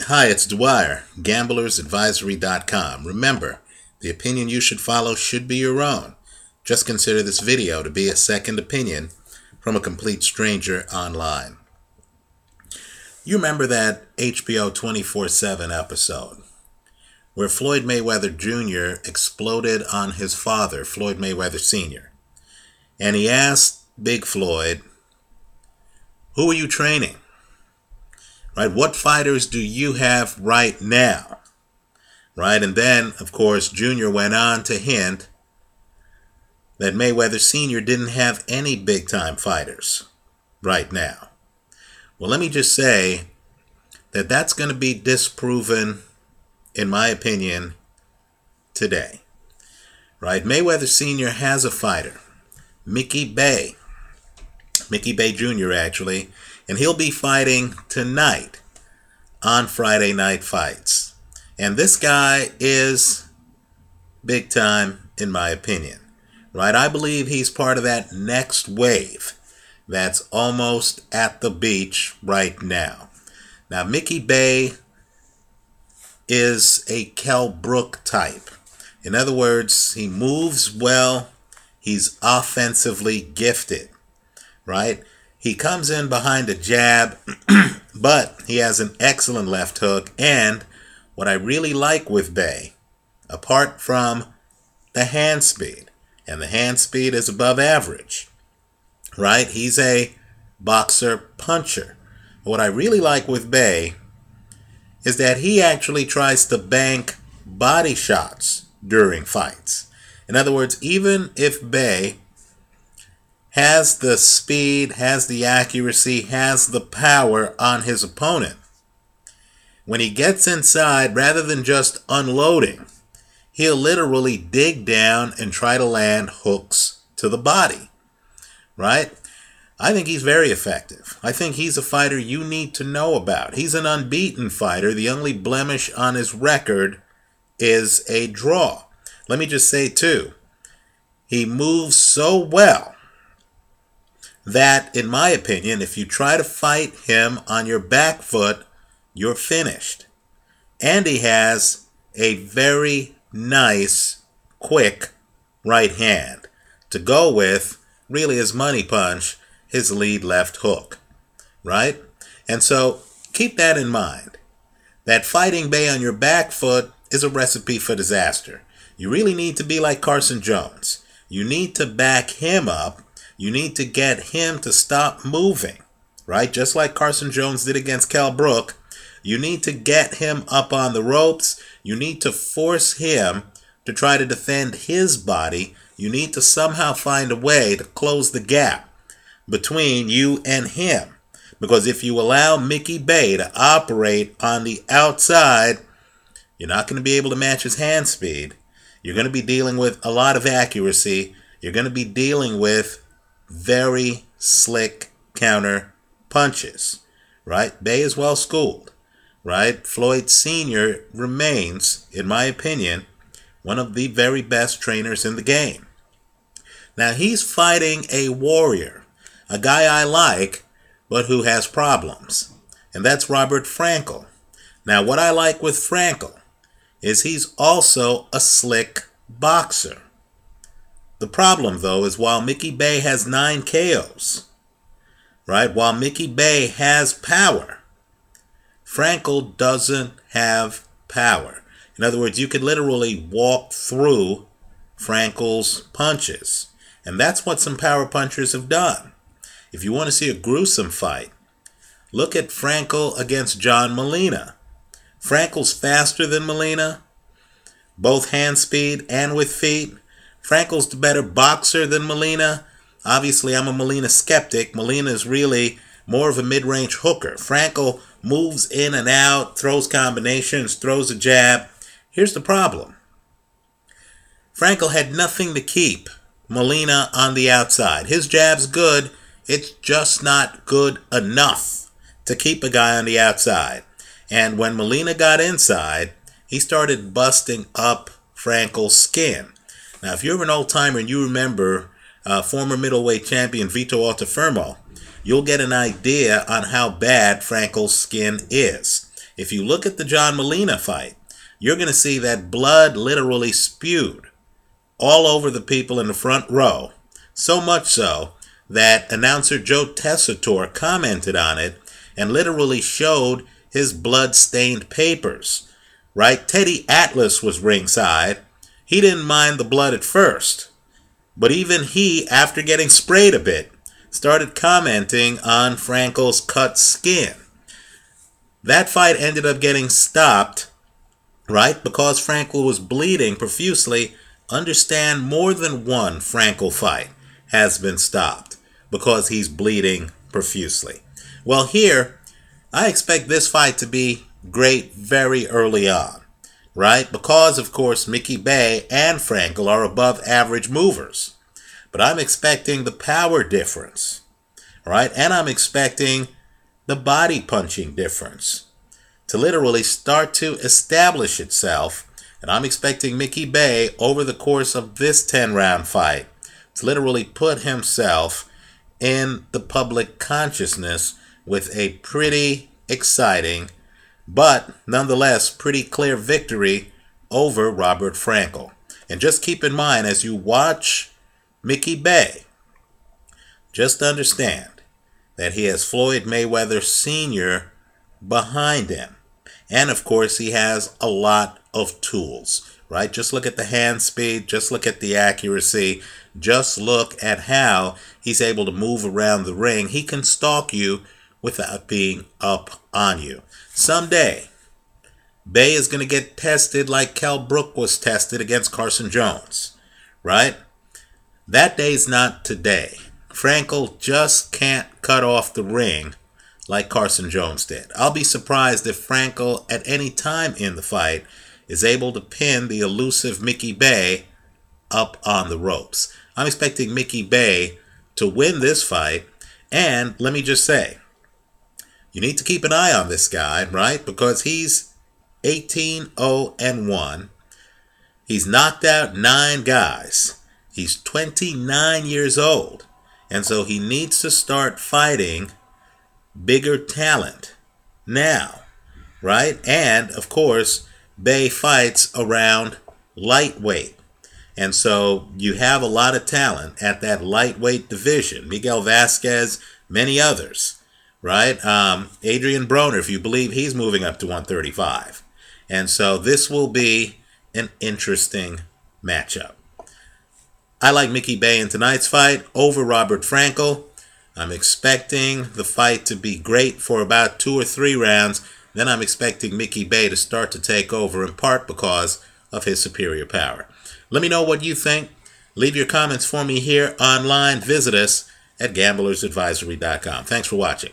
Hi, it's Dwyer, gamblersadvisory.com. Remember, the opinion you should follow should be your own. Just consider this video to be a second opinion from a complete stranger online. You remember that HBO 24/7 episode where Floyd Mayweather Jr. exploded on his father, Floyd Mayweather Sr. And he asked Big Floyd, "Who are you training? Right? What fighters do you have right now?" Right? And then, of course, Jr. went on to hint that Mayweather Sr. didn't have any big-time fighters right now. Well, let me just say that that's going to be disproven, in my opinion, today. Right? Mayweather Sr. has a fighter, Mickey Bay Jr. actually, and he'll be fighting tonight on Friday Night Fights. And this guy is big time, in my opinion. Right? I believe he's part of that next wave that's almost at the beach right now. Now, Mickey Bay is a Kell Brook type. In other words, he moves well. He's offensively gifted. Right? He comes in behind a jab, but he has an excellent left hook. And what I really like with Bay, apart from the hand speed, and the hand speed is above average, right? He's a boxer puncher. What I really like with Bay is that he actually tries to bank body shots during fights. In other words, even if Bay has the speed, has the accuracy, has the power on his opponent, when he gets inside, rather than just unloading, he'll literally dig down and try to land hooks to the body. Right? I think he's very effective. I think he's a fighter you need to know about. He's an unbeaten fighter. The only blemish on his record is a draw. Let me just say, too, he moves so well that, in my opinion, if you try to fight him on your back foot, you're finished. And he has a very nice, quick right hand to go with, really, his money punch, his lead left hook. Right? And so keep that in mind, that fighting Bay on your back foot is a recipe for disaster. You really need to be like Carson Jones. You need to back him up. You need to get him to stop moving, right? Just like Carson Jones did against Kell Brook. You need to get him up on the ropes. You need to force him to try to defend his body. You need to somehow find a way to close the gap between you and him. Because if you allow Mickey Bay to operate on the outside, you're not going to be able to match his hand speed. You're going to be dealing with a lot of accuracy. You're going to be dealing with very slick counter punches, right? Bay is well schooled, right? Floyd Sr. remains, in my opinion, one of the very best trainers in the game. Now, he's fighting a warrior, a guy I like, but who has problems, and that's Robert Frankel. Now, what I like with Frankel is he's also a slick boxer. The problem, though, is while Mickey Bay has 9 KOs, right? While Mickey Bay has power, Frankel doesn't have power. In other words, you could literally walk through Frankel's punches. And that's what some power punchers have done. If you want to see a gruesome fight, look at Frankel against John Molina. Frankel's faster than Molina, both hand speed and with feet. Frankel's the better boxer than Molina. Obviously, I'm a Molina skeptic. Molina is really more of a mid-range hooker. Frankel moves in and out, throws combinations, throws a jab. Here's the problem. Frankel had nothing to keep Molina on the outside. His jab's good. It's just not good enough to keep a guy on the outside. And when Molina got inside, he started busting up Frankel's skin. Now, if you're an old-timer and you remember former middleweight champion Vito Altafermo, you'll get an idea on how bad Frankel's skin is. If you look at the John Molina fight, you're going to see that blood literally spewed all over the people in the front row. So much so that announcer Joe Tessitore commented on it and literally showed his blood-stained papers. Right? Teddy Atlas was ringside. He didn't mind the blood at first. But even he, after getting sprayed a bit, started commenting on Frankel's cut skin. That fight ended up getting stopped, right? Because Frankel was bleeding profusely. Understand, more than one Frankel fight has been stopped because he's bleeding profusely. Well, here, I expect this fight to be great very early on, right? Because, of course, Mickey Bey and Frankel are above average movers. But I'm expecting the power difference, right? And I'm expecting the body punching difference to literally start to establish itself. And I'm expecting Mickey Bey, over the course of this 10-round fight, to literally put himself in the public consciousness with a pretty exciting, but nonetheless pretty clear victory over Robert Frankel. And just keep in mind, as you watch Mickey Bey, just understand that he has Floyd Mayweather Sr. behind him. And of course, he has a lot of tools, right? Just look at the hand speed, just look at the accuracy, just look at how he's able to move around the ring. He can stalk you without being up on you. Someday, Bey is going to get tested like Kell Brook was tested against Carson Jones, right? That day's not today. Frankel just can't cut off the ring like Carson Jones did. I'll be surprised if Frankel at any time in the fight is able to pin the elusive Mickey Bey up on the ropes. I'm expecting Mickey Bey to win this fight. And let me just say, you need to keep an eye on this guy, right? Because he's 18-0-1. He's knocked out 9 guys. He's 29 years old. And so he needs to start fighting bigger talent now, right? And, of course, Bey fights around lightweight. And so you have a lot of talent at that lightweight division. Miguel Vasquez, many others, right? Adrian Broner, if you believe he's moving up to 135. And so this will be an interesting matchup. I like Mickey Bey in tonight's fight over Robert Frankel. I'm expecting the fight to be great for about 2 or 3 rounds. Then I'm expecting Mickey Bey to start to take over, in part because of his superior power. Let me know what you think. Leave your comments for me here online. Visit us at gamblersadvisory.com. Thanks for watching.